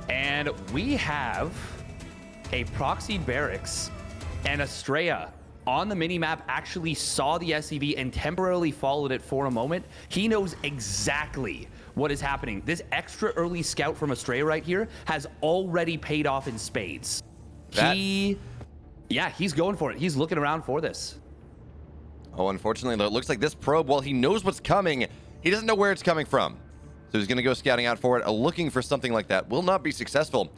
And we have a proxy barracks, and Astrea on the minimap actually saw the SCV and temporarily followed it for a moment. He knows exactly what is happening. This extra early scout from Astrea right here has already paid off in spades. Yeah, he's going for it. He's looking around for this. Oh, unfortunately, though, it looks like this probe, while he knows what's coming, he doesn't know where it's coming from. So he's going to go scouting out for it, looking for something like that. Will not be successful.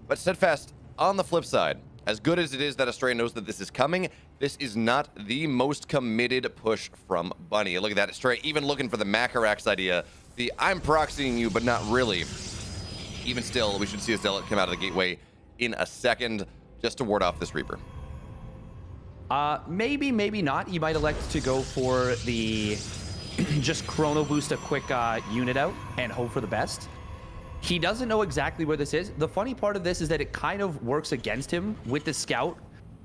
But Steadfast, on the flip side, as good as it is that Astrea knows that this is coming, this is not the most committed push from Bunny. Look at that, Astrea even looking for the Macarax idea. The I'm proxying you, but not really. Even still, we should see a Zealot come out of the gateway in a second just to ward off this Reaper. Maybe, maybe not. He might elect to go for the just chrono boost a quick unit out and hope for the best. He doesn't know exactly where this is. The funny part of this is that it kind of works against him with the scout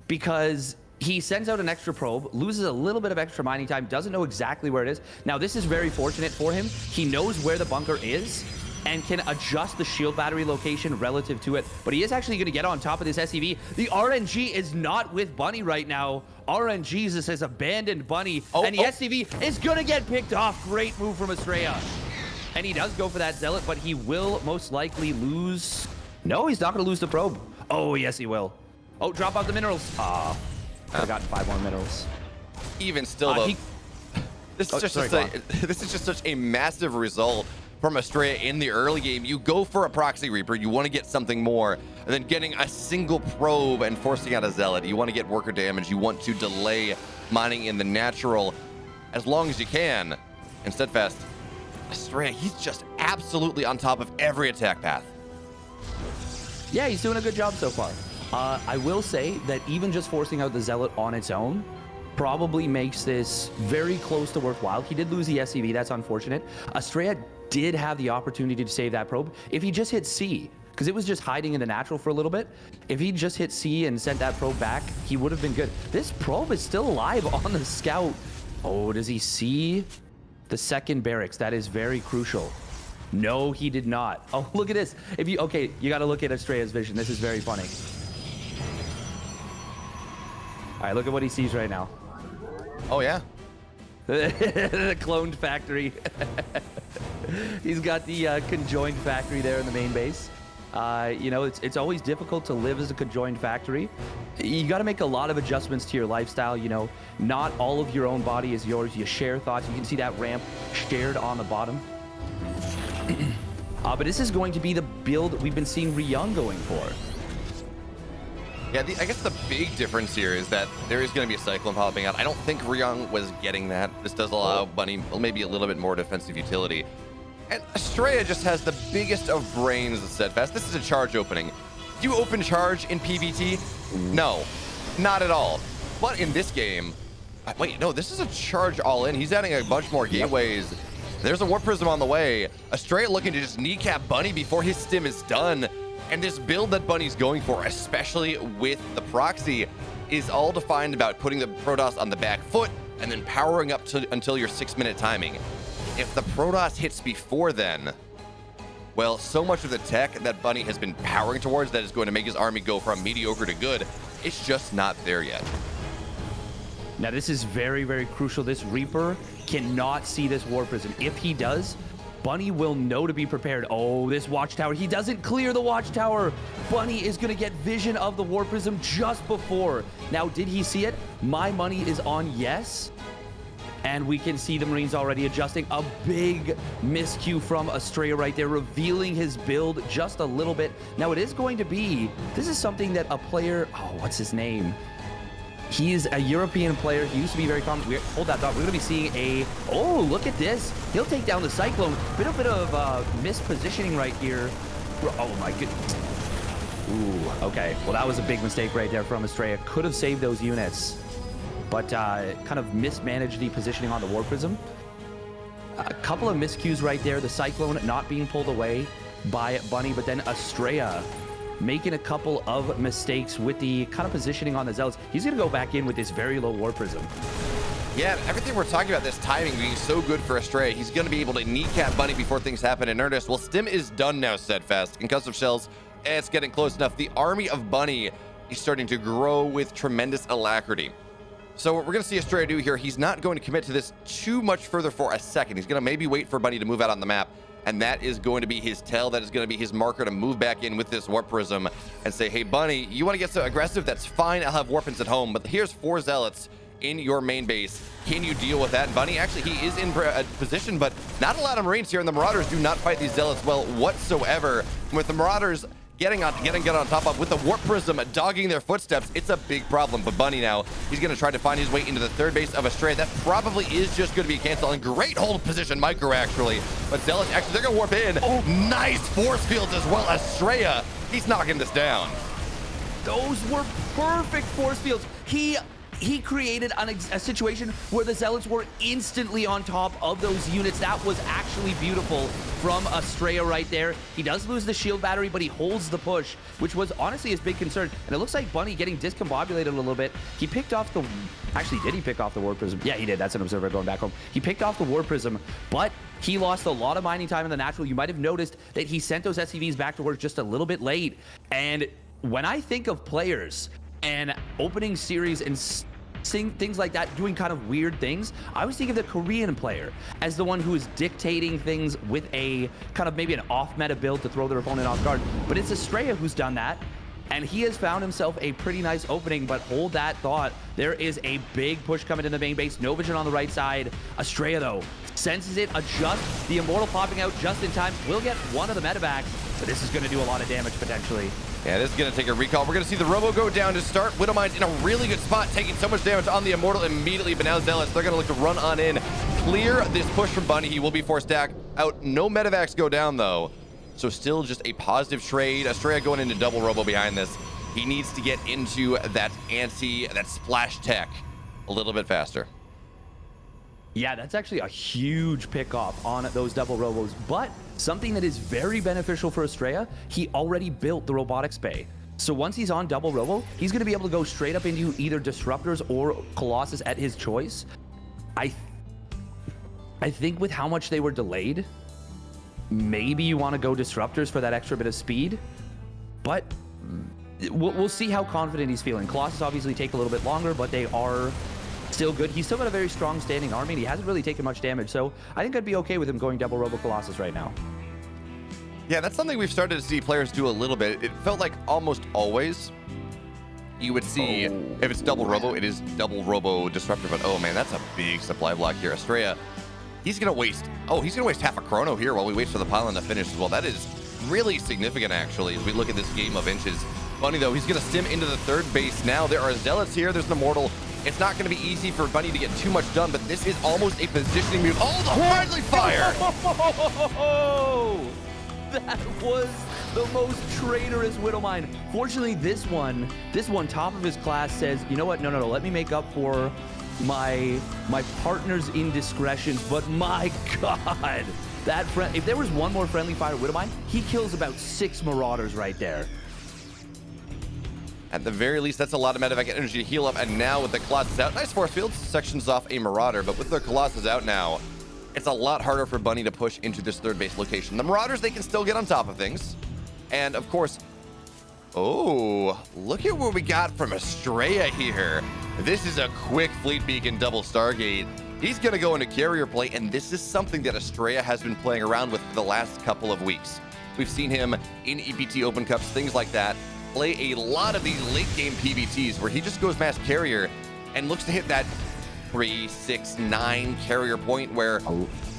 because he sends out an extra probe, loses a little bit of extra mining time, doesn't know exactly where it is. Now, this is very fortunate for him. He knows where the bunker is and can adjust the shield battery location relative to it. But he is actually going to get on top of this SCV. The RNG is not with Bunny right now. RNGesus has abandoned Bunny, and the SCV is going to get picked off. Great move from Astrea. And he does go for that Zealot, but he will most likely lose. No, he's not going to lose the probe. Oh, yes, he will. Oh, drop out the minerals. Forgotten 5 more minerals. Even still, though, this is just such a massive result from Astrea in the early game. You go for a Proxy Reaper, you want to get something more, and then getting a single probe and forcing out a Zealot. You want to get worker damage. You want to delay mining in the natural as long as you can. And Steadfast, Astrea, he's just absolutely on top of every attack path. Yeah, he's doing a good job so far. I will say that even just forcing out the Zealot on its own probably makes this very close to worthwhile. He did lose the SCV, that's unfortunate. Astrea did have the opportunity to save that probe. If he just hit C, because it was just hiding in the natural for a little bit, if he just hit C and sent that probe back, he would have been good. This probe is still alive on the scout. Oh, does he see the second barracks? That is very crucial. No, he did not. Oh, look at this. Okay, you got to look at Astrea's vision. This is very funny. All right, look at what he sees right now. Oh, yeah. The cloned factory. He's got the conjoined factory there in the main base. You know, it's always difficult to live as a conjoined factory. You got to make a lot of adjustments to your lifestyle. You know, not all of your own body is yours. You share thoughts. You can see that ramp shared on the bottom. But this is going to be the build we've been seeing Ryung going for. Yeah, I guess the big difference here is that there is going to be a Cyclone popping out. I don't think Ryung was getting that. This does allow Bunny maybe a little bit more defensive utility. And Astrea just has the biggest of brains at Steadfast. This is a charge opening. Do you open charge in PvT? No, not at all. But in this game, wait, no, this is a charge all in. He's adding a bunch more gateways. There's a Warp Prism on the way. Astrea looking to just kneecap Bunny before his stim is done. And this build that Bunny's going for, especially with the proxy, is all defined about putting the Protoss on the back foot and then powering up until your 6-minute timing. If the Protoss hits before then, well, so much of the tech that Bunny has been powering towards that is going to make his army go from mediocre to good, it's just not there yet. Now, this is very, very crucial. This Reaper cannot see this Warp Prism. If he does, Bunny will know to be prepared. Oh, this Watchtower. He doesn't clear the Watchtower. Bunny is going to get vision of the Warp Prism just before. Now, did he see it? My money is on yes. And we can see the Marines already adjusting. A big miscue from Astrea right there, revealing his build just a little bit. Now, it is going to be, this is something that a player, oh, what's his name? He's a European player. He used to be very common. Hold that thought. We're going to be seeing a... Oh, look at this. He'll take down the Cyclone. Bit of mispositioning right here. Oh, my goodness. Ooh, okay. Well, that was a big mistake right there from Astrea. Could have saved those units, but kind of mismanaged the positioning on the Warp Prism. A couple of miscues right there. The Cyclone not being pulled away by Bunny, but then Astrea making a couple of mistakes with the kind of positioning on the Zealots. He's going to go back in with this very low Warp Prism. Yeah, everything we're talking about, this timing being so good for Astrea, he's going to be able to kneecap Bunny before things happen in earnest. Well, Stim is done now, Steadfast. Concussive Shells, it's getting close enough. The army of Bunny is starting to grow with tremendous alacrity. So what we're going to see Astrea do here, he's not going to commit to this too much further for a second. He's going to maybe wait for Bunny to move out on the map, and that is going to be his tell. That is going to be his marker to move back in with this Warp Prism and say, hey, Bunny, you want to get so aggressive? That's fine. I'll have Warpins at home, but here's 4 Zealots in your main base. Can you deal with that? And Bunny, actually, he is in a position, but not a lot of Marines here, and the Marauders do not fight these Zealots well whatsoever. With the Marauders getting on top of with the Warp Prism dogging their footsteps, it's a big problem. But Bunny now, he's going to try to find his way into the third base of Astrea. That probably is just going to be a cancel, and great hold position micro, actually. But Zealots, actually, they're going to warp in. Oh, nice force fields as well. Astrea, he's knocking this down. Those were perfect force fields. He created a situation where the Zealots were instantly on top of those units. That was actually beautiful from Astrea right there. He does lose the shield battery, but he holds the push, which was honestly his big concern. And it looks like Bunny getting discombobulated a little bit. He picked off the... Actually, did he pick off the War Prism? Yeah, he did. That's an Observer going back home. He picked off the War Prism, but he lost a lot of mining time in the natural. You might have noticed that he sent those SCVs back to work just a little bit late. And when I think of players and opening series and things like that, doing kind of weird things, I always think of the Korean player as the one who is dictating things with a kind of maybe an off-meta build to throw their opponent off guard. But it's Astrea who's done that, and he has found himself a pretty nice opening. But hold that thought, there is a big push coming to the main base. No vision on the right side. Astrea, though, senses it, adjusts. The Immortal popping out just in time. Will get one of the medevacs, but this is going to do a lot of damage potentially. Yeah, this is going to take a recall. We're going to see the Robo go down to start. Widowmine's in a really good spot, taking so much damage on the Immortal immediately, but now Zealots, they're going to look to run on in, clear this push from Bunny. He will be forced out. No medevacs go down, though. So still just a positive trade. Astrea going into double Robo behind this. He needs to get into that that splash tech a little bit faster. Yeah, that's actually a huge pick-off on those double robos, but something that is very beneficial for Astrea, he already built the robotics bay. So once he's on double robo, he's going to be able to go straight up into either Disruptors or Colossus at his choice. I think with how much they were delayed, maybe you want to go Disruptors for that extra bit of speed, but we'll see how confident he's feeling. Colossus obviously take a little bit longer, but they are still good. He's still got a very strong standing army, and he hasn't really taken much damage, so I think I'd be okay with him going double Robo Colossus right now. Yeah, that's something we've started to see players do a little bit. It felt like almost always you would see, if it's double Robo, it is double Robo Disruptor, but oh man, that's a big supply block here. Astrea, he's going to waste half a chrono here while we wait for the pylon to finish as well. That is really significant, actually, as we look at this game of inches. Bunny, though, he's going to stim into the third base now. There are Zealots here. There's an Immortal. It's not going to be easy for Bunny to get too much done, but this is almost a positioning move. Oh, the friendly fire! That was the most traitorous Widowmine. Fortunately, this one, top of his class says, you know what? No. Let me make up for my partner's indiscretions. But my God, if there was one more friendly fire Widowmine, he kills about 6 Marauders right there. At the very least, that's a lot of medevac energy to heal up. And now with the Colossus out, nice force fields, sections off a Marauder. But with the Colossus out now, it's a lot harder for Bunny to push into this third base location. The Marauders, they can still get on top of things. And of course, oh, look at what we got from Astrea here. This is a quick fleet beacon double Stargate. He's going to go into carrier play, and this is something that Astrea has been playing around with for the last couple of weeks. We've seen him in EPT Open Cups, things like that, play a lot of these late game PVTs where he just goes mass carrier and looks to hit that 3, 6, 9 carrier point where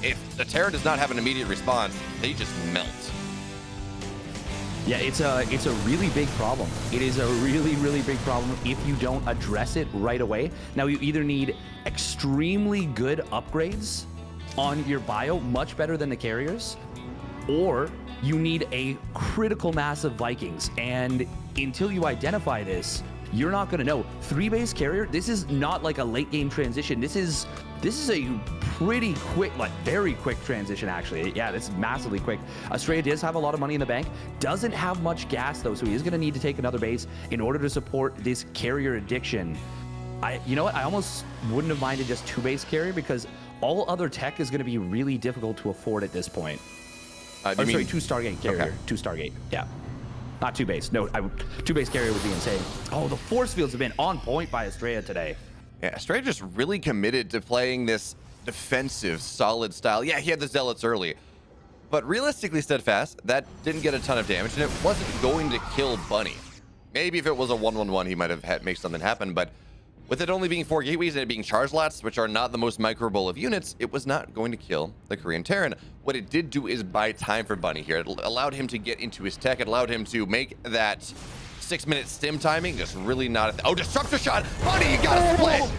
if the Terran does not have an immediate response, they just melt. Yeah, it's a really big problem. It is a really, really big problem if you don't address it right away. Now, you either need extremely good upgrades on your bio, much better than the carriers, or you need a critical mass of Vikings. And until you identify this, you're not going to know. 3-base carrier, this is not like a late game transition. This is a pretty quick, like very quick transition, actually. Yeah, this is massively quick. Astrea does have a lot of money in the bank, doesn't have much gas though, so he is going to need to take another base in order to support this carrier addiction. You know what? I almost wouldn't have minded just 2-base carrier because all other tech is going to be really difficult to afford at this point. Sorry, 2-Stargate carrier. Okay. 2-Stargate. Yeah. Not 2-base. No, 2-base carrier would be insane. Oh, the force fields have been on point by Astrea today. Yeah, Astrea just really committed to playing this defensive, solid style. Yeah, he had the Zealots early, but realistically, Steadfast, that didn't get a ton of damage, and it wasn't going to kill Bunny. Maybe if it was a 1-1-1, he might have made something happen, but with it only being 4 gateways and it being charge lots, which are not the most microable of units, it was not going to kill the Korean Terran. What it did do is buy time for Bunny here. It allowed him to get into his tech. It allowed him to make that 6-minute stim timing just really not. Oh, disruptor shot! Bunny, you gotta split!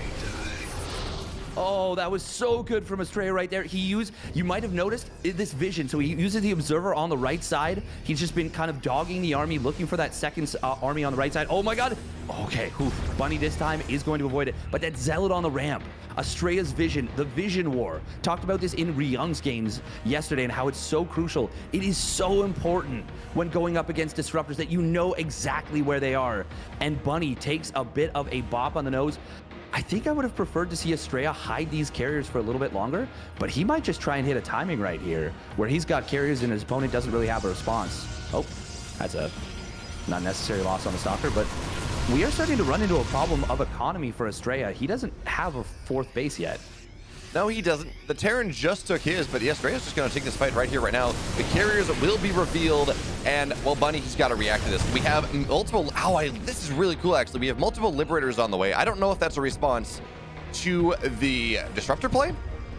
Oh, that was so good from Astrea right there. You might have noticed this vision. So he uses the observer on the right side. He's just been kind of dogging the army, looking for that second army on the right side. Oh my God. Okay, Bunny this time is going to avoid it. But that Zealot on the ramp, Astrea's vision, the vision war. Talked about this in Ryung's games yesterday and how it's so crucial. It is so important when going up against disruptors that you know exactly where they are. And Bunny takes a bit of a bop on the nose. I think I would have preferred to see Astrea hide these carriers for a little bit longer, but he might just try and hit a timing right here where he's got carriers and his opponent doesn't really have a response. Oh, that's a not necessary loss on the Stalker, but we are starting to run into a problem of economy for Astrea. He doesn't have a 4th base yet. No, he doesn't. The Terran just took his, but yes, Astrea's just going to take this fight right here, right now. The carriers will be revealed, and, well, Bunny, he's got to react to this. We have multiple... this is really cool, actually. We have multiple Liberators on the way. I don't know if that's a response to the Disruptor play,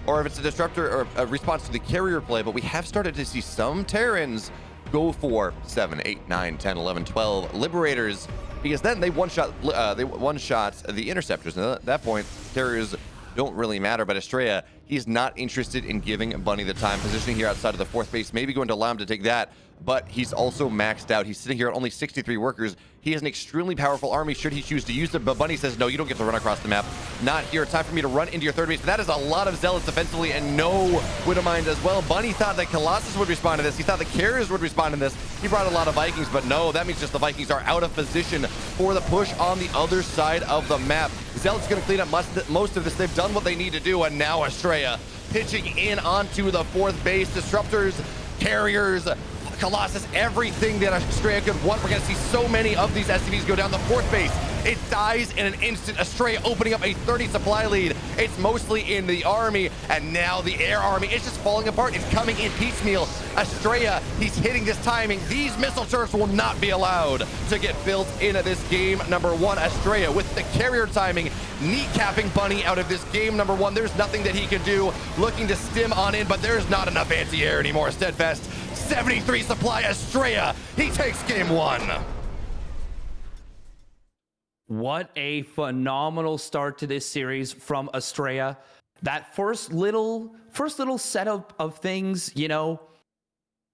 or if it's a Disruptor or a response to the carrier play, but we have started to see some Terrans go for 7, 8, 9, 10, 11, 12 Liberators, because then they one-shot the Interceptors, and at that point, carriers don't really matter. But Astrea, he's not interested in giving Bunny the time. Positioning here outside of the 4th base, maybe going to allow him to take that, but he's also maxed out. He's sitting here at only 63 workers. He has an extremely powerful army should he choose to use it, but Bunny says, no, you don't get to run across the map. Not here. Time for me to run into your 3rd base. But that is a lot of Zealots defensively and no Widowmines as well. Bunny thought that Colossus would respond to this. He thought the carriers would respond to this. He brought a lot of Vikings, but no, that means just the Vikings are out of position for the push on the other side of the map. Zealots going to clean up most of this. They've done what they need to do, and now Astrea pitching in onto the 4th base. Disruptors, carriers, Colossus, everything that Astrea could want. We're going to see so many of these SCVs go down the 4th base. It dies in an instant. Astrea opening up a 30 supply lead. It's mostly in the army, and now the air army is just falling apart. It's coming in piecemeal. Astrea, he's hitting this timing. These missile turrets will not be allowed to get built into this game number 1. Astrea with the carrier timing, kneecapping Bunny out of this game number 1. There's nothing that he can do. Looking to stim on in, but there's not enough anti-air anymore. Steadfast, 73 supply. Astrea, he takes game 1. What a phenomenal start to this series from Astrea. That first little setup of things, you know,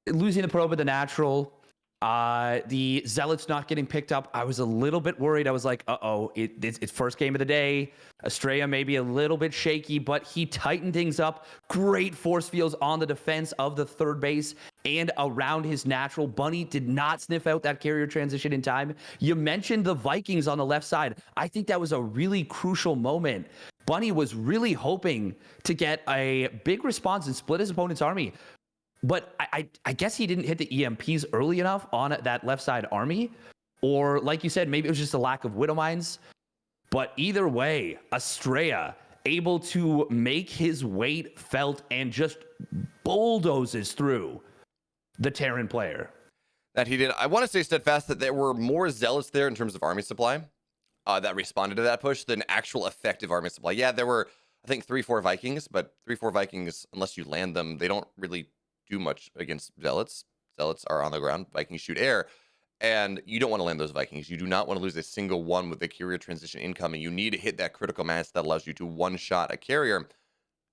losing the probe of the natural, the Zealots not getting picked up. I was a little bit worried. I was like, it's first game of the day. Astrea may be a little bit shaky, but he tightened things up. Great force fields on the defense of the 3rd base and around his natural. Bunny did not sniff out that carrier transition in time. You mentioned the Vikings on the left side. I think that was a really crucial moment. Bunny was really hoping to get a big response and split his opponent's army. But I guess he didn't hit the EMPs early enough on that left side army. Or like you said, maybe it was just a lack of Widowmines. But either way, Astrea able to make his weight felt and just bulldozes through the Terran player. That he did. I want to say, Steadfast, that there were more Zealots there in terms of army supply that responded to that push than actual effective army supply. Yeah, there were, I think, 3-4 Vikings, but 3-4 Vikings, unless you land them, they don't really do much against Zealots. Zealots are on the ground. Vikings shoot air. And you don't want to land those Vikings. You do not want to lose a single one with the carrier transition incoming. You need to hit that critical mass that allows you to one-shot a carrier.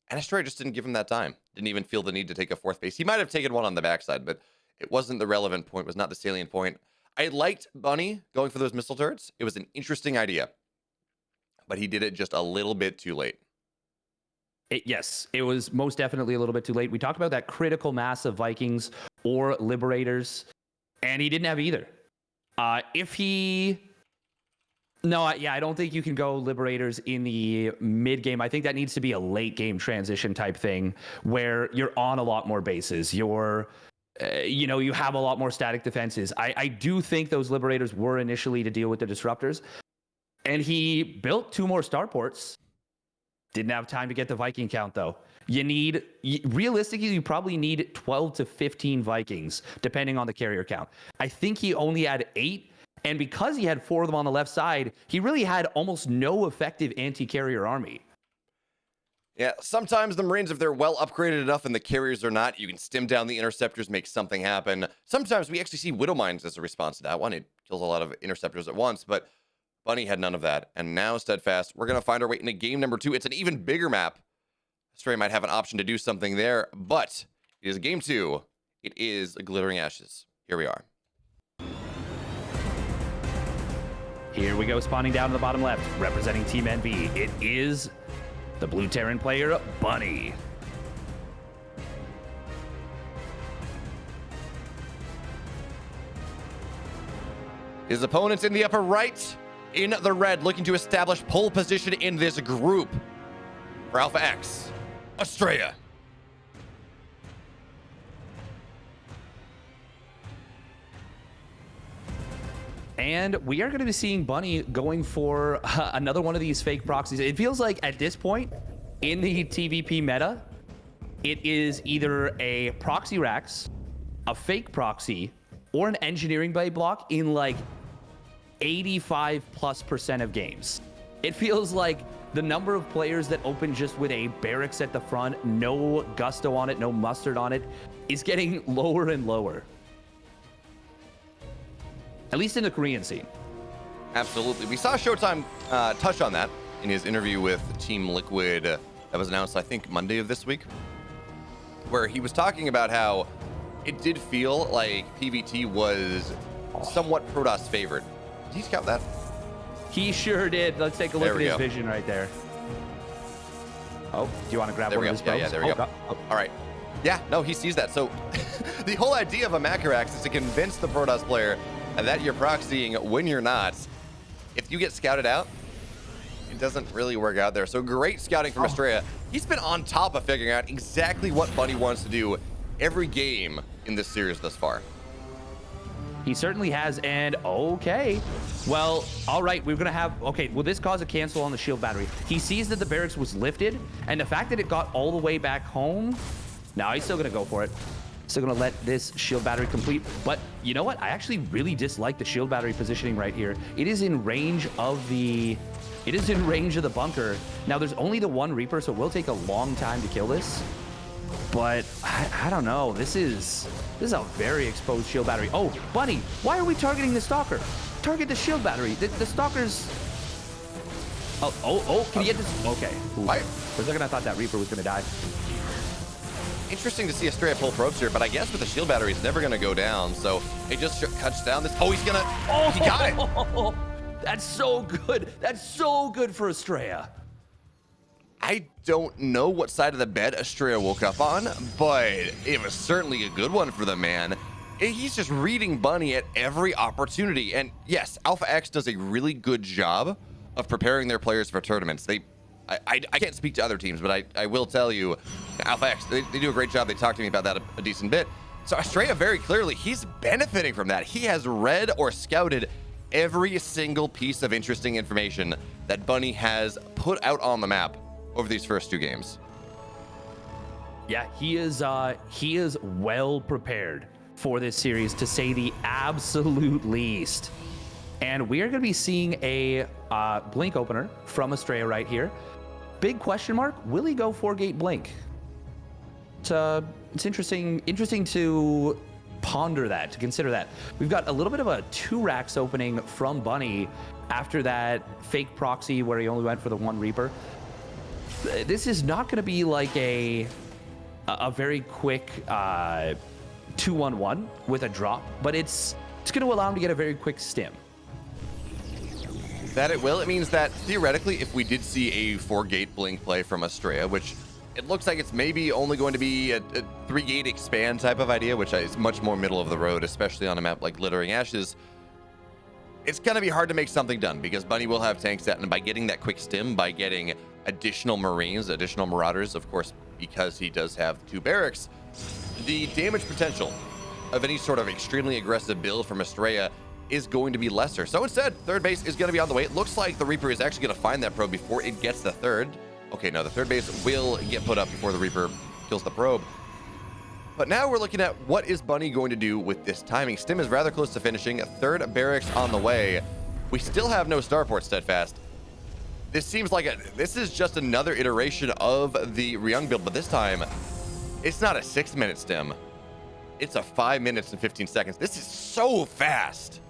And Astrea just didn't give him that time. Didn't even feel the need to take a 4th base. He might have taken one on the backside, but it wasn't the relevant point, was not the salient point. I liked Bunny going for those missile turrets. It was an interesting idea. But he did it just a little bit too late. Yes, it was most definitely a little bit too late. We talked about that critical mass of Vikings or Liberators, and he didn't have either. If he No, yeah, I don't think you can go Liberators in the mid game. I think that needs to be a late game transition type thing where you're on a lot more bases. You have a lot more static defenses. I do think those Liberators were initially to deal with the Disruptors. And he built 2 more starports. Didn't have time to get the Viking count, though. Realistically, you probably need 12 to 15 Vikings, depending on the carrier count. I think he only had 8. And because he had 4 of them on the left side, he really had almost no effective anti-carrier army. Yeah, sometimes the Marines, if they're well upgraded enough and the carriers are not, you can stim down the interceptors, make something happen. Sometimes we actually see Widow Mines as a response to that one. It kills a lot of interceptors at once, but Bunny had none of that. And now Steadfast, we're going to find our way into game number 2. It's an even bigger map. Astrea might have an option to do something there, but it is game 2. It is Glittering Ashes. Here we are. Here we go, spawning down in the bottom left, representing Team NV. It is the blue Terran player, Bunny. His opponents in the upper right, in the red, looking to establish pole position in this group. For Alpha X, Astrea. And we are going to be seeing Bunny going for another one of these fake proxies. It feels like at this point in the TVP meta, it is either a proxy Rax, a fake proxy, or an engineering blade block in like 85+% of games. It feels like the number of players that open just with a barracks at the front, no gusto on it, no mustard on it, is getting lower and lower. At least in the Korean scene. Absolutely. We saw Showtime touch on that in his interview with Team Liquid that was announced, I think, Monday of this week, where he was talking about how it did feel like PVT was somewhat Protoss favored. Did he scout that? He sure did. Let's take a look at his vision right there. Oh, do you want to grab one of his probes? Yeah, there we go. Oh. All right. Yeah, no, he sees that. So the whole idea of a Macarax is to convince the Protoss player that you're proxying when you're not. If you get scouted out, it doesn't really work out there. So great scouting from Astrea. He's been on top of figuring out exactly what Bunny wants to do every game in this series thus far. He certainly has, and okay. Well, all right, we're gonna have, okay, will this cause a cancel on the shield battery? He sees that the barracks was lifted, and the fact that it got all the way back home, now he's still gonna go for it. Still gonna let this shield battery complete, but you know what? I actually really dislike the shield battery positioning right here. It is in range of the, bunker. Now there's only the 1 Reaper, so it will take a long time to kill this. But I don't know. This is a very exposed shield battery. Oh, Bunny, why are we targeting the Stalker? Target the shield battery. The Stalker's. Oh, can you get this? Okay. Ooh. For a second, I thought that Reaper was gonna die. Interesting to see Astrea pull probes here, but I guess with the shield battery, it's never going to go down. So it just cuts down this. Oh, he's going to. Oh, he got it. That's so good. That's so good for Astrea. I don't know what side of the bed Astrea woke up on, but it was certainly a good one for the man. He's just reading Bunny at every opportunity. And yes, Alpha X does a really good job of preparing their players for tournaments. I can't speak to other teams, but I will tell you, Alpha X, they do a great job. They talk to me about that a decent bit. So Astrea, very clearly, he's benefiting from that. He has read or scouted every single piece of interesting information that Bunny has put out on the map over these first 2 games. Yeah, he is well prepared for this series, to say the absolute least. And we are going to be seeing a blink opener from Astrea right here. Big question mark, will he go 4-gate blink? It's interesting to ponder that, to consider that. We've got a little bit of a 2 racks opening from Bunny after that fake proxy where he only went for the 1 Reaper. This is not going to be like a very quick 2-1-1 with a drop, but it's going to allow him to get a very quick stim. That it will. It means that theoretically, if we did see a 4-gate blink play from Astrea, which it looks like it's maybe only going to be a 3-gate expand type of idea, which is much more middle of the road, especially on a map like Glittering Ashes. it's going to be hard to make something done because Bunny will have tanks out, and by getting that quick stim, by getting additional Marines, additional Marauders, of course, because he does have 2 barracks, the damage potential of any sort of extremely aggressive build from Astrea is going to be lesser. So instead, third base is going to be on the way. It looks like the Reaper is actually going to find that probe before it gets the third. Okay, no, the third base will get put up before the Reaper kills the probe. But now we're looking at what is Bunny going to do with this timing. Stim is rather close to finishing. A third barracks on the way. We still have no starport steadfast. This seems like this is just another iteration of the Ryung build, but this time it's not a 6-minute stim. It's a 5 minutes and 15 seconds. This is so fast.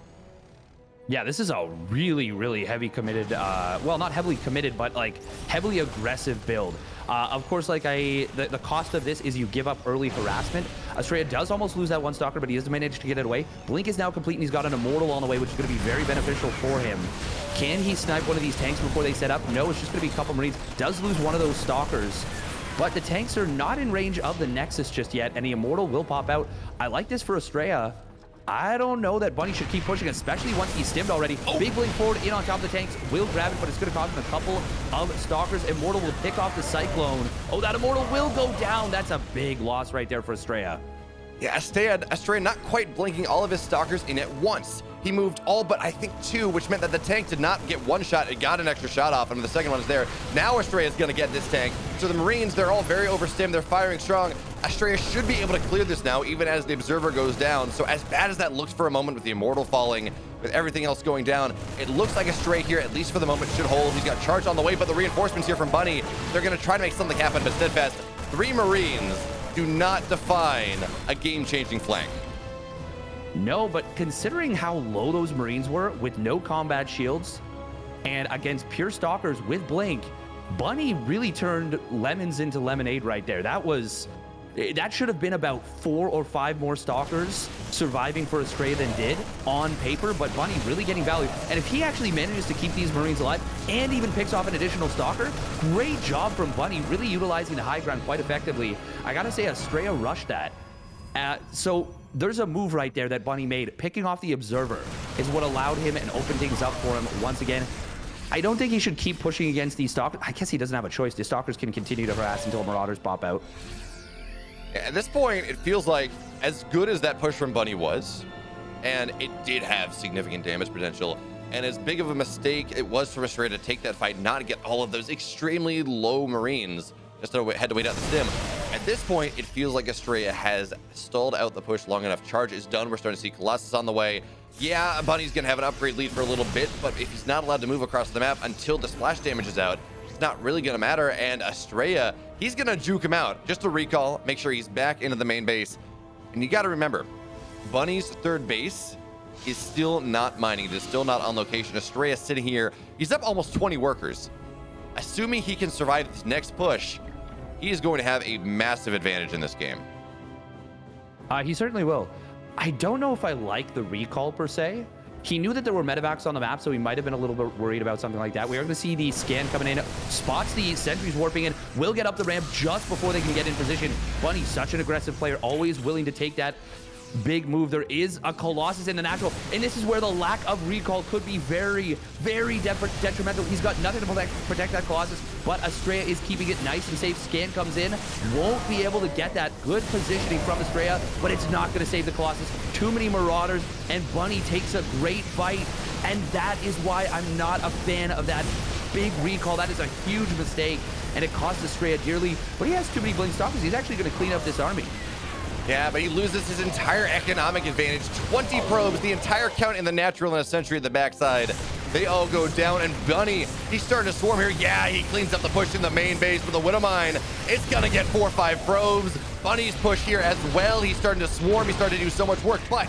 Yeah, this is a really, really heavy committed, well, not heavily committed, but like heavily aggressive build. Of course, like the cost of this is you give up early harassment. Astrea does almost lose that 1 stalker, but he has managed to get it away. Blink is now complete, and he's got an immortal on the way, which is going to be very beneficial for him. Can he snipe one of these tanks before they set up? No, it's just going to be a couple Marines. Does lose one of those stalkers, but the tanks are not in range of the Nexus just yet, and the immortal will pop out. I like this for Astrea. I don't know that Bunny should keep pushing, especially once he's stimmed already. Big blink forward in on top of the tanks. Will grab it, but it's going to cost him a couple of stalkers. Immortal will pick off the Cyclone. Oh, that Immortal will go down. That's a big loss right there for Astrea. Yeah, Astrea not quite blinking all of his stalkers in at once. He moved all but I think 2, which meant that the tank did not get 1 shot. It got an extra shot off him. The second one is there. Now Astrea is going to get this tank. So the Marines, they're all very overstimmed. They're firing strong. Astrea should be able to clear this now, even as the Observer goes down. So as bad as that looks for a moment with the Immortal falling, with everything else going down, it looks like Astrea here, at least for the moment, should hold. He's got charge on the way, but the reinforcements here from Bunny, they're going to try to make something happen, but steadfast. 3 Marines do not define a game-changing flank. No, but considering how low those Marines were with no combat shields and against pure stalkers with blink, Bunny really turned lemons into lemonade right there. That should have been about 4 or 5 more stalkers surviving for Astrea than did on paper, but Bunny really getting value. And if he actually manages to keep these Marines alive and even picks off an additional stalker, great job from Bunny, really utilizing the high ground quite effectively. I gotta say, Astrea rushed that. So there's a move right there that Bunny made. Picking off the Observer is what allowed him and opened things up for him once again. I don't think he should keep pushing against these stalkers. I guess he doesn't have a choice. The stalkers can continue to harass until Marauders pop out. At this point, it feels like as good as that push from Bunny was, and it did have significant damage potential, and as big of a mistake it was for Astrea to take that fight, not to get all of those extremely low Marines, just had to wait out the stim. At this point, it feels like Astrea has stalled out the push long enough. Charge is done. We're starting to see Colossus on the way. Yeah, Bunny's going to have an upgrade lead for a little bit, but if he's not allowed to move across the map until the splash damage is out, it's not really going to matter. And Astrea, he's going to juke him out. Just a recall, make sure he's back into the main base. And you got to remember, Bunny's third base is still not mining. It is still not on location. Astrea sitting here. He's up almost 20 workers. Assuming he can survive this next push, he is going to have a massive advantage in this game. He certainly will. I don't know if I like the recall per se. He knew that there were medevacs on the map, so he might have been a little bit worried about something like that. We are going to see the scan coming in, spots the sentries warping in, will get up the ramp just before they can get in position. Bunny, such an aggressive player, always willing to take that big move. There is a Colossus in the natural, and this is where the lack of recall could be very, very detrimental. He's got nothing to protect that Colossus, but Astrea is keeping it nice and safe. Scan comes in, won't be able to get that good positioning from Astrea, but it's not going to save the Colossus. Too many Marauders, and Bunny takes a great fight, and that is why I'm not a fan of that big recall. That is a huge mistake, and it costs Astrea dearly, but he has too many Blink Stalkers. He's actually going to clean up this army. Yeah, but he loses his entire economic advantage. 20 probes, the entire count in the natural and a sentry at the backside. They all go down, and Bunny, he's starting to swarm here. Yeah, he cleans up the push in the main base, but the Widowmine, it's gonna get 4 or 5 probes. Bunny's push here as well. He's starting to swarm. He's starting to do so much work, but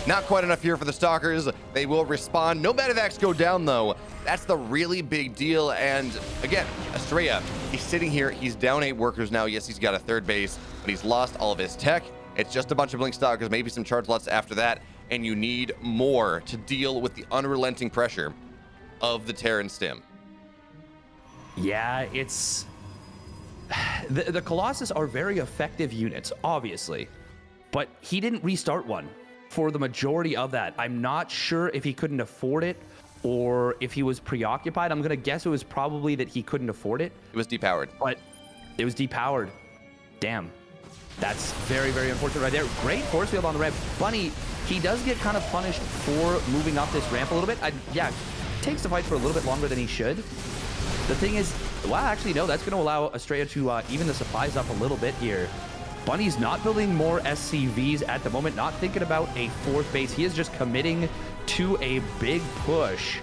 not quite enough here for the Stalkers. They will respond. No medevacs go down, though. That's the really big deal. And again, Astrea, he's sitting here. He's down 8 workers now. Yes, he's got a third base, but he's lost all of his tech. It's just a bunch of Blink Stalkers, maybe some charge lots after that, and you need more to deal with the unrelenting pressure of the Terran Stim. Yeah, it's... The Colossus are very effective units, obviously, but he didn't restart one. for the majority of that. I'm not sure if he couldn't afford it or if he was preoccupied. I'm going to guess it was probably that he couldn't afford it. It was depowered. But it was depowered. Damn. That's very, very unfortunate right there. Great force field on the ramp. Bunny, he does get kind of punished for moving up this ramp a little bit. Yeah, takes the fight for a little bit longer than he should. The thing is, well, actually, no, that's going to allow Astrea to even the supplies up a little bit here. Bunny's not building more SCVs at the moment, not thinking about a fourth base. He is just committing to a big push.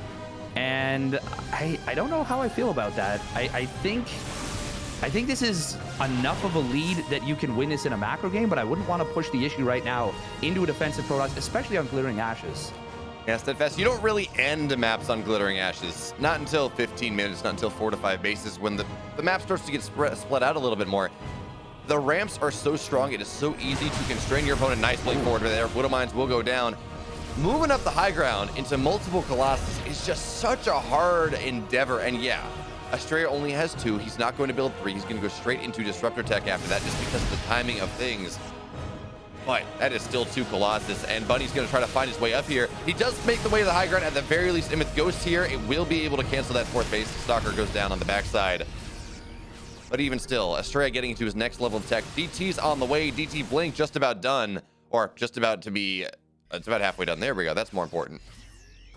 And I don't know how I feel about that. I think this is enough of a lead that you can win this in a macro game, but I wouldn't want to push the issue right now into a defensive Protoss, especially on Glittering Ashes. Yeah, Steadfast, you don't really end maps on Glittering Ashes. Not until 15 minutes, not until 4 to 5 bases, when the map starts to get split out a little bit more. The ramps are so strong, it is so easy to constrain your opponent nicely forward there. Widow Mines will go down. Moving up the high ground into multiple Colossus is just such a hard endeavor, and yeah, Astrea only has 2. He's not going to build 3. He's going to go straight into Disruptor Tech after that just because of the timing of things. But that is still 2 Colossus, and Bunny's going to try to find his way up here. He does make the way to the high ground at the very least, and with Ghost here, it will be able to cancel that 4th base. Stalker goes down on the backside. But even still, Astrea getting into his next level of tech. DT's on the way. DT Blink just about done, or just about to be, it's about halfway done. There we go. That's more important.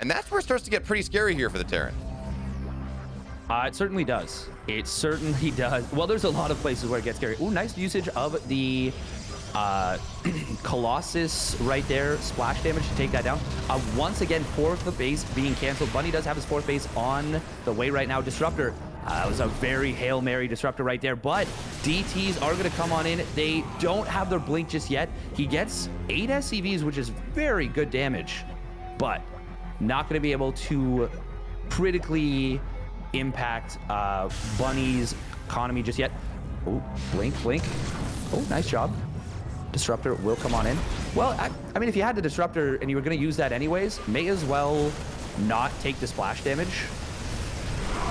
And that's where it starts to get pretty scary here for the Terran. It certainly does. It certainly does. Well, there's a lot of places where it gets scary. Ooh, nice usage of the Colossus right there. Splash damage to take that down. Once again, 4th base being canceled. Bunny does have his 4th base on the way right now. Disruptor. That was a very Hail Mary Disruptor right there, but DTs are going to come on in. They don't have their blink just yet. He gets 8 SCVs, which is very good damage, but not going to be able to critically impact Bunny's economy just yet. Oh, blink. Oh, nice job. Disruptor will come on in. Well, I mean, if you had the Disruptor and you were going to use that anyways, may as well not take the splash damage.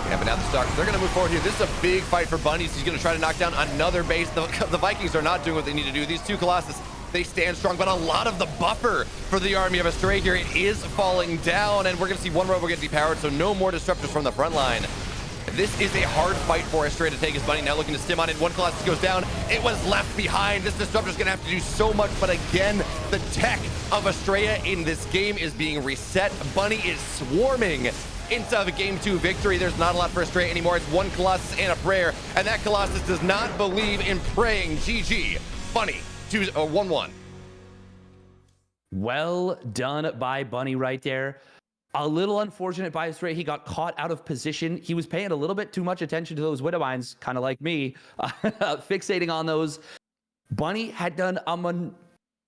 Yeah, but now the Stalkers, they're going to move forward here. This is a big fight for Bunnies. He's going to try to knock down another base. The Vikings are not doing what they need to do. These 2 Colossus, they stand strong, but a lot of the buffer for the army of Astrea here, it is falling down, and we're going to see 1 Robo get depowered, so no more Disruptors from the front line. This is a hard fight for Astrea to take his Bunny. Now looking to stim on it. 1 Colossus goes down. It was left behind. This Disruptor's going to have to do so much, but again, the tech of Astrea in this game is being reset. Bunny is swarming into the game 2 victory. There's not a lot for Astrea anymore. It's 1 Colossus and a prayer, and that Colossus does not believe in praying. GG. Bunny 1-1. Well done by Bunny right there. A little unfortunate by Astrea. He got caught out of position. He was paying a little bit too much attention to those Widow Mines, kind of like me, fixating on those. Bunny had done a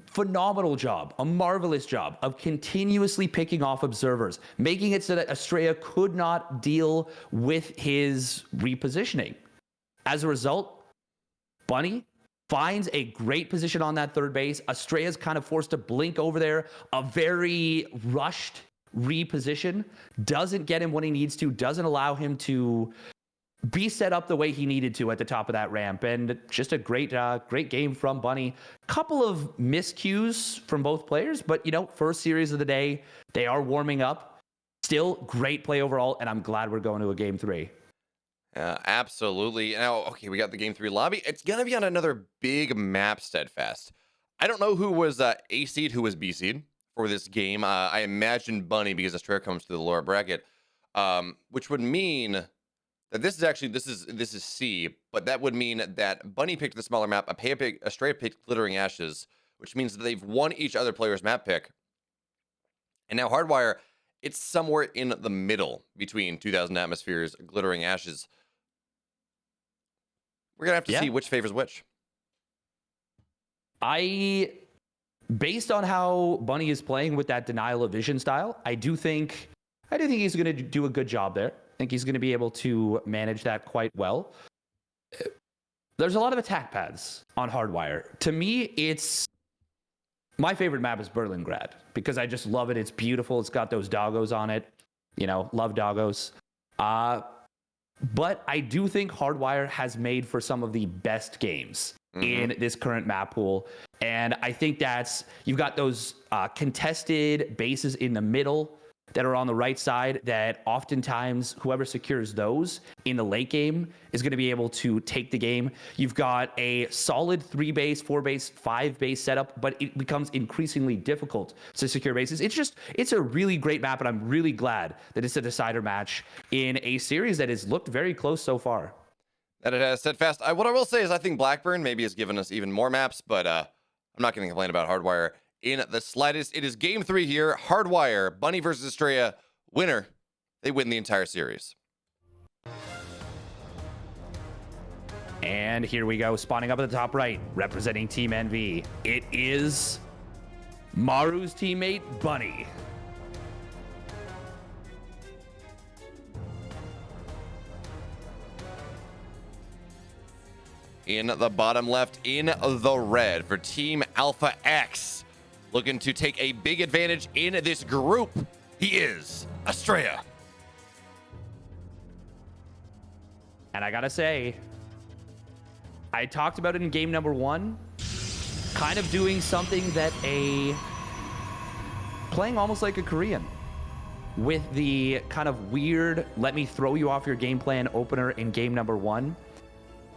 phenomenal job, a marvelous job of continuously picking off observers, making it so that Astrea could not deal with his repositioning. As a result, Bunny finds a great position on that 3rd base. Astrea's kind of forced to blink over there. A very rushed reposition doesn't get him what he needs to, doesn't allow him to be set up the way he needed to at the top of that ramp. And just a great game from Bunny. Couple of miscues from both players, but first series of the day, they are warming up. Still great play overall, and I'm glad we're going to a game 3. Absolutely. Now, okay, we got the game 3 lobby. It's going to be on another big map, Steadfast. I don't know who was A seed, who was B seed for this game. I imagine Bunny, because Astrea comes to the lower bracket, which would mean that this is C, but that would mean that Bunny picked the smaller map, Astrea picked Glittering Ashes, which means that they've won each other player's map pick. And now Hardwire, it's somewhere in the middle between 2000 Atmospheres, Glittering Ashes. We're going to have to see which favors which. Based on how Bunny is playing with that denial of vision style, I do think he's going to do a good job there. I think he's going to be able to manage that quite well. There's a lot of attack paths on Hardwire. To me, it's my favorite map is Berlingrad because I just love it. It's beautiful. It's got those doggos on it. Love doggos. But I do think Hardwire has made for some of the best games in this current map pool. And I think that's, you've got those contested bases in the middle that are on the right side that oftentimes whoever secures those in the late game is going to be able to take the game. You've got a solid 3 base, 4 base, 5 base setup, but it becomes increasingly difficult to secure bases. It's a really great map, and I'm really glad that it's a decider match in a series that has looked very close so far. That it has steadfast. What I will say is I think Blackburn maybe has given us even more maps, but I'm not going to complain about Hardwire in the slightest. It is game 3 here. Hardwire, Bunny versus Astrea. Winner. They win the entire series. And here we go, spawning up at the top right, representing Team Envy. It is Maru's teammate, Bunny. In the bottom left, in the red for Team Alpha X. Looking to take a big advantage in this group. He is Astrea. And I gotta say, I talked about it in game number 1, kind of doing something that playing almost like a Korean with the kind of weird, let me throw you off your game plan opener in game number 1.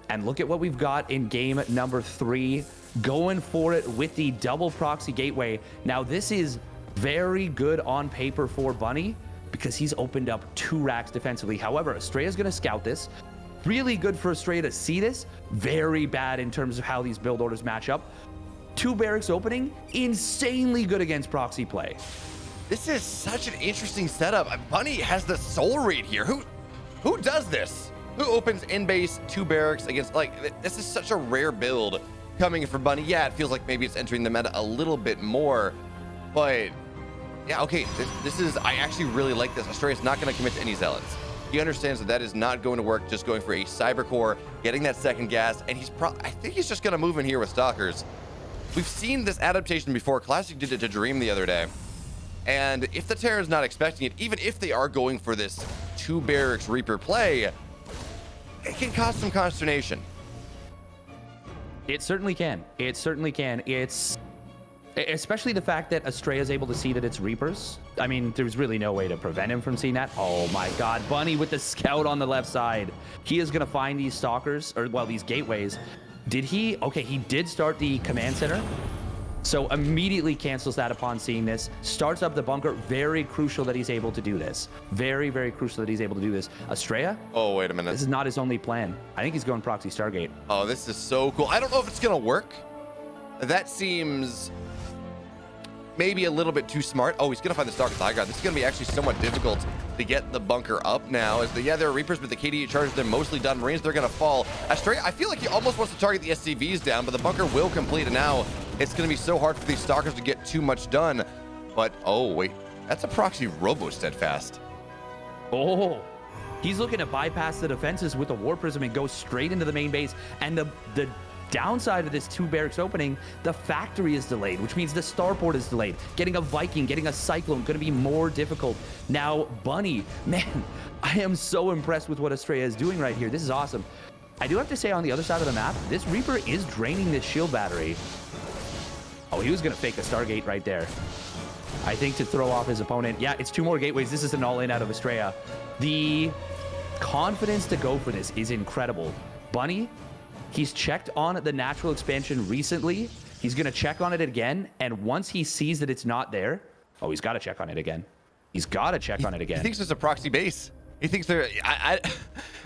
And look at what we've got in game number 3, going for it with the double proxy gateway. Now, this is very good on paper for Bunny because he's opened up 2 racks defensively. However, Astrea's going to scout this. Really good for Astrea to see this. Very bad in terms of how these build orders match up. 2 barracks opening, insanely good against proxy play. This is such an interesting setup. Bunny has the soul read here. Who does this? Who opens in base 2 barracks against, like, this is such a rare build coming from Bunny. Yeah, it feels like maybe it's entering the meta a little bit more, but yeah, okay, this is, I actually really like this. Astrea's not going to commit to any zealots. He understands that that is not going to work, just going for a cyber core, getting that second gas, and I think he's just going to move in here with stalkers. We've seen this adaptation before. Classic did it to Dream the other day. And if the Terran's not expecting it, even if they are going for this 2 barracks Reaper play, it can cause some consternation. It certainly can. It certainly can. It's especially the fact that Astrea is able to see that it's Reapers. I mean, there's really no way to prevent him from seeing that. Oh my God, Bunny with the scout on the left side. He is going to find these stalkers, or well, these gateways. Did he? Okay, he did start the command center. So immediately cancels that upon seeing this. Starts up the bunker. Very crucial that he's able to do this. Very, very crucial that he's able to do this. Astrea? Oh, wait a minute. This is not his only plan. I think he's going proxy Stargate. Oh, this is so cool. I don't know if it's going to work. That seems maybe a little bit too smart. Oh, he's going to find the Stalker high ground. This is going to be actually somewhat difficult to get the bunker up now. Yeah, there are Reapers, but the KDA charges, they're mostly done. Marines, they're going to fall. Astrea, I feel like he almost wants to target the SCVs down, but the bunker will complete. And now it's going to be so hard for these Stalkers to get too much done. But, oh, wait. That's a proxy Robo Steadfast. Oh, he's looking to bypass the defenses with the War Prism and go straight into the main base. And the downside of this 2 barracks opening, the factory is delayed, which means the starport is delayed. Getting a Viking, getting a Cyclone, going to be more difficult. Now, Bunny, man, I am so impressed with what Astrea is doing right here. This is awesome. I do have to say, on the other side of the map, this Reaper is draining this shield battery. Oh, he was going to fake a Stargate right there. I think to throw off his opponent. Yeah, it's 2 more gateways. This is an all-in out of Astrea. The confidence to go for this is incredible. Bunny, he's checked on the natural expansion recently. He's going to check on it again. And once he sees that it's not there, oh, he's got to check on it again. He's got to check on it again. He thinks there's a proxy base. He thinks there.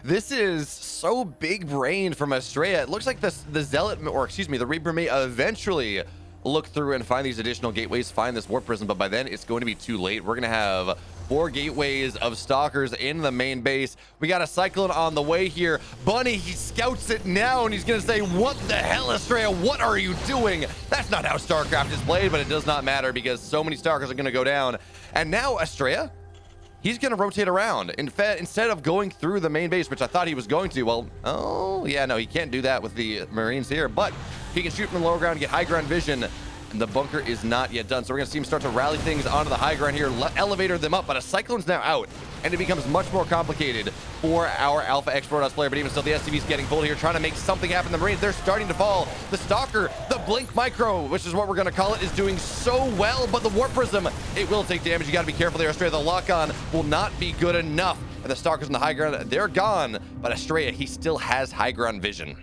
This is so big brain from Astrea. It looks like the Zealot, or excuse me, the Reaper may eventually look through and find these additional gateways, find this Warp Prism, but by then it's going to be too late. We're going to have 4 gateways of Stalkers in the main base. We got a Cyclone on the way here. Bunny, he scouts it now, and he's going to say, what the hell, Astrea? What are you doing? That's not how StarCraft is played, but it does not matter because so many Stalkers are going to go down. And now Astrea, he's going to rotate around. Instead of going through the main base, which I thought he was going to, well, oh, yeah, no, he can't do that with the Marines here, but he can shoot from the lower ground, get high ground vision. and the bunker is not yet done. So we're gonna see him start to rally things onto the high ground here, elevator them up, but a Cyclone's now out, and it becomes much more complicated for our Alpha Export player. But even still, the SCV's getting pulled here, trying to make something happen. The Marines, they're starting to fall. The Stalker, the Blink Micro, which is what we're gonna call it, is doing so well, but the Warp Prism, it will take damage. You gotta be careful there, Astrea. The lock-on will not be good enough. And the Stalkers on the high ground, they're gone. But Astrea, he still has high ground vision.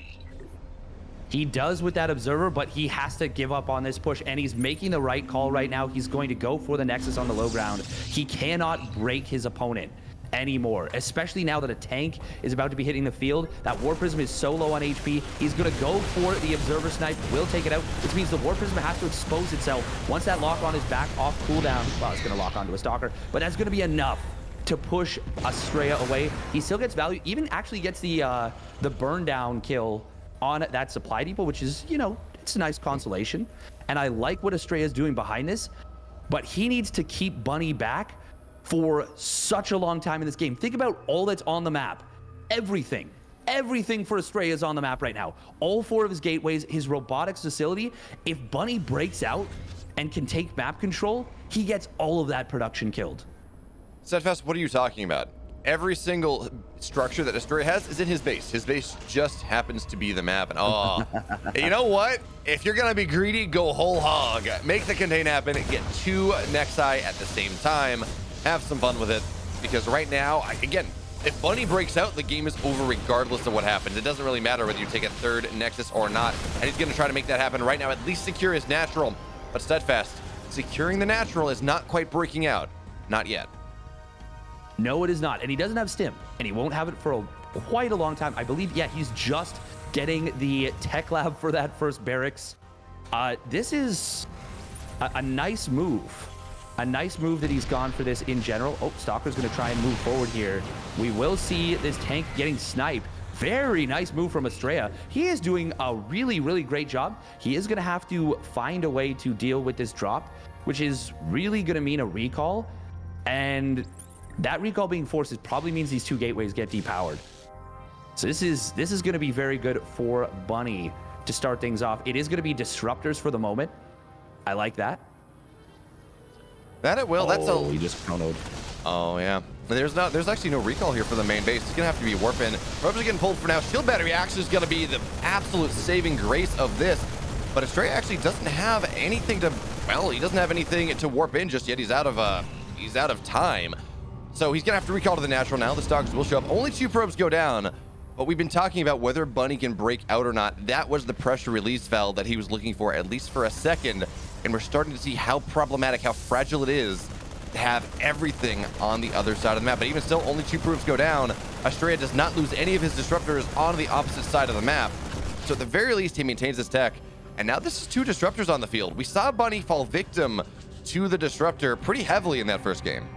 He does with that observer, but he has to give up on this push, and he's making the right call right now. He's going to go for the Nexus on the low ground. He cannot break his opponent anymore, especially now that a tank is about to be hitting the field. That War Prism is so low on HP. He's going to go for the observer snipe, will take it out, which means the War Prism has to expose itself. Once that lock on is back off cooldown, well, it's going to lock onto a Stalker, but that's going to be enough to push Astrea away. He still gets value, even actually gets the burn down kill on that supply depot, which is, you know, it's a nice consolation. And I like what Astrea is doing behind this, but he needs to keep Bunny back for such a long time in this game. Think about all that's on the map. Everything for Astrea is on the map right now. All 4 of his gateways, his robotics facility. If Bunny breaks out and can take map control, he gets all of that production killed. Steadfast, what are you talking about? Every single structure that Astrea has is in his base. His base just happens to be the map. And oh, you know what? If you're gonna be greedy, go whole hog. Make the contain happen. Get 2 Nexi at the same time. Have some fun with it. Because right now, again, if Bunny breaks out, the game is over regardless of what happens. It doesn't really matter whether you take a 3rd Nexus or not. And he's gonna try to make that happen right now. At least secure his natural. But Steadfast, securing the natural is not quite breaking out. Not yet. No, it is not. And he doesn't have stim, and he won't have it for quite a long time. I believe, yeah, he's just getting the tech lab for that first barracks. This is a nice move. A nice move that he's gone for this in general. Oh, Stalker's going to try and move forward here. We will see this tank getting sniped. Very nice move from Astrea. He is doing a really, really great job. He is going to have to find a way to deal with this drop, which is really going to mean a recall. And that recall being forced, it probably means these 2 gateways get depowered. So this is going to be very good for Bunny to start things off. It is going to be disruptors for the moment. I like that. That it will. Oh, that's a. He just chronoed. Oh yeah. There's actually no recall here for the main base. It's gonna have to be warp in. Ropes are getting pulled for now. Shield battery actually is gonna be the absolute saving grace of this. But Astrea actually doesn't have anything to. Well, he doesn't have anything to warp in just yet. He's out of time. So he's gonna have to recall to the natural now. The Stalkers will show up. Only 2 probes go down, but we've been talking about whether Bunny can break out or not. That was the pressure release valve that he was looking for, at least for a second. And we're starting to see how problematic, how fragile it is to have everything on the other side of the map. But even still, only 2 probes go down. Astrea does not lose any of his disruptors on the opposite side of the map. So at the very least, he maintains his tech. And now this is 2 disruptors on the field. We saw Bunny fall victim to the disruptor pretty heavily in that first game.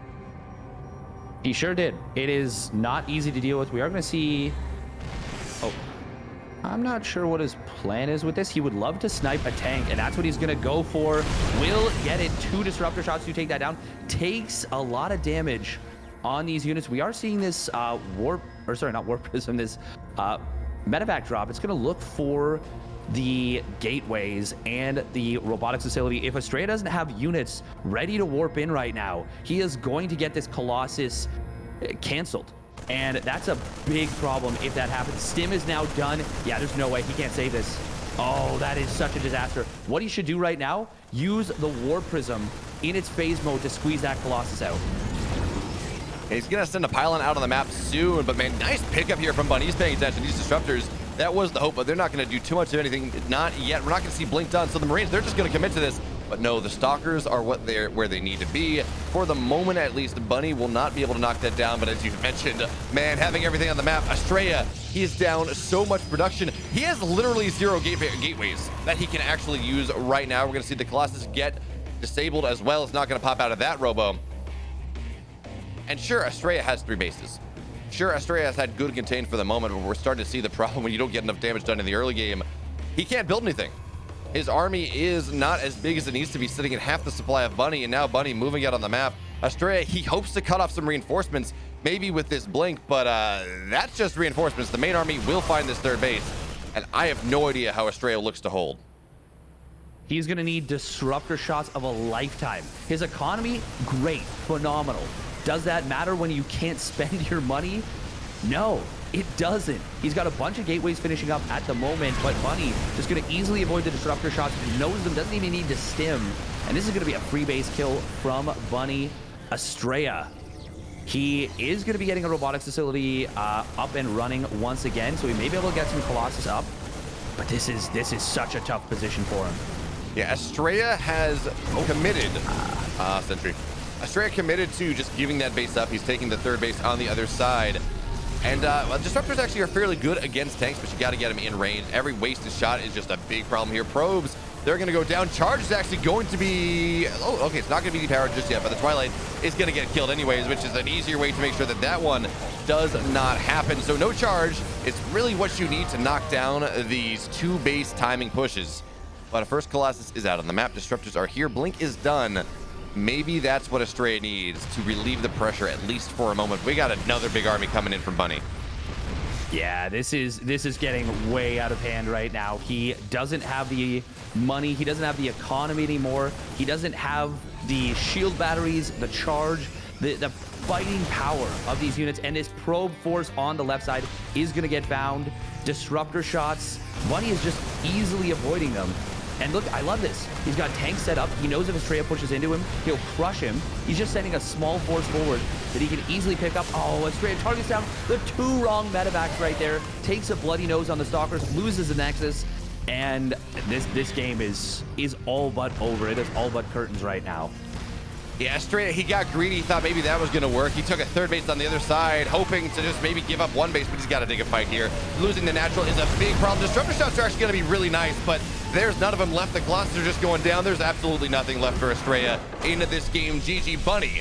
He sure did. It is not easy to deal with. We are going to see... Oh, I'm not sure what his plan is with this. He would love to snipe a tank, and that's what he's going to go for. Will get it. 2 disruptor shots to take that down. Takes a lot of damage on these units. We are seeing this not warp prism, this medevac drop. It's going to look for the gateways and the robotics facility. If Astrea doesn't have units ready to warp in right now, he is going to get this Colossus canceled. And that's a big problem if that happens. Stim is now done. Yeah, there's no way he can't save this. Oh, that is such a disaster. What he should do right now, use the War Prism in its phase mode to squeeze that Colossus out. He's gonna send a pylon out on the map soon, but man, nice pickup here from Bunny. He's paying attention. These disruptors, that was the hope, but they're not gonna do too much of anything. Not yet. We're not gonna see Blink done. So the Marines, they're just gonna commit to this. But no, the Stalkers are where they need to be. For the moment, at least, Bunny will not be able to knock that down. But as you mentioned, man, having everything on the map, Astrea, he is down so much production. He has literally 0 gateways that he can actually use right now. We're gonna see the Colossus get disabled as well. It's not gonna pop out of that robo. And sure, Astrea has 3 bases. Sure, Astrea has had good contain for the moment, but we're starting to see the problem when you don't get enough damage done in the early game. He can't build anything. His army is not as big as it needs to be, sitting at half the supply of Bunny, and now Bunny moving out on the map. Astrea, he hopes to cut off some reinforcements, maybe with this blink, but that's just reinforcements. The main army will find this 3rd base, and I have no idea how Astrea looks to hold. He's going to need disruptor shots of a lifetime. His economy, great, phenomenal. Does that matter when you can't spend your money? No, it doesn't. He's got a bunch of gateways finishing up at the moment, but Bunny just going to easily avoid the disruptor shots. He knows them, doesn't even need to stim. And this is going to be a free base kill from Bunny. Astrea. He is going to be getting a robotics facility up and running once again, so he may be able to get some Colossus up. But this is such a tough position for him. Yeah, Astrea has committed. Sentry. Astrea committed to just giving that base up. He's taking the third base on the other side. And disruptors actually are fairly good against tanks, but you got to get them in range. Every wasted shot is just a big problem here. Probes, they're going to go down. Charge is actually going to be... Oh, okay, it's not going to be depowered just yet, but the Twilight is going to get killed anyways, which is an easier way to make sure that that one does not happen. So no charge. It's really what you need to knock down these two base timing pushes. But a first Colossus is out on the map. Disruptors are here. Blink is done. Maybe that's what Astrea needs to relieve the pressure, at least for a moment. We got another big army coming in from Bunny. Yeah, this is getting way out of hand right now. He doesn't have the money. He doesn't have the economy anymore. He doesn't have the shield batteries, the charge, the fighting power of these units. And this probe force on the left side is going to get found. Disruptor shots. Bunny is just easily avoiding them. And look, I love this. He's got tanks set up. He knows if Astrea pushes into him, he'll crush him. He's just sending a small force forward that he can easily pick up. Oh, Astrea targets down the two wrong medevacs right there. Takes a bloody nose on the Stalkers, loses the Nexus. And this game is all but over. It is all but curtains right now. Yeah, Astrea, he got greedy. He thought maybe that was going to work. He took a third base on the other side, hoping to just maybe give up one base, but he's got to take a fight here. Losing the natural is a big problem. Disruptor shots are actually going to be really nice, but there's none of them left. The Colossus are just going down. There's absolutely nothing left for Astrea into this game. GG. Bunny